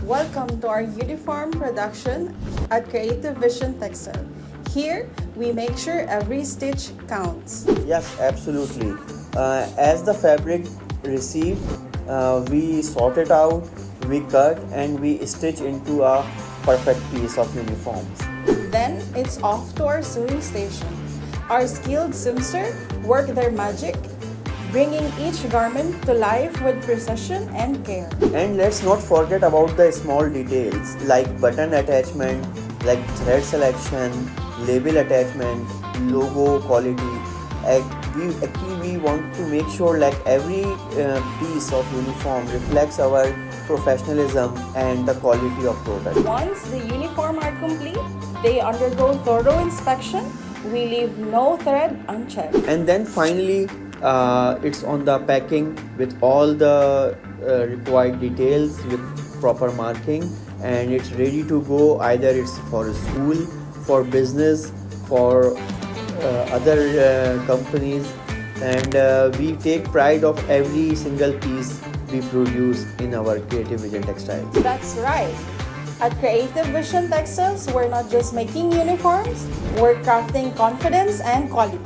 Welcome to our uniform production at Creative Vision Textile. Here, we make sure every stitch counts. Yes, absolutely. As the fabric received, we sort it out, we cut and we stitch into a perfect piece of uniforms. Then, it's off to our sewing station. Our skilled seamsters work their magic, bringing each garment to life with precision and care. And let's not forget about the small details like button attachment, like thread selection, label attachment, logo quality. We want to make sure like every piece of uniform reflects our professionalism and the quality of product. Once the uniform are complete, they undergo thorough inspection. We leave no thread unchecked. And then finally, it's on the packing with all the required details with proper marking, and it's ready to go. Either it's for a school, for business, for other companies, and we take pride of every single piece we produce in our Creative Vision Textiles. That's right. At Creative Vision Textiles, we're not just making uniforms, we're crafting confidence and quality.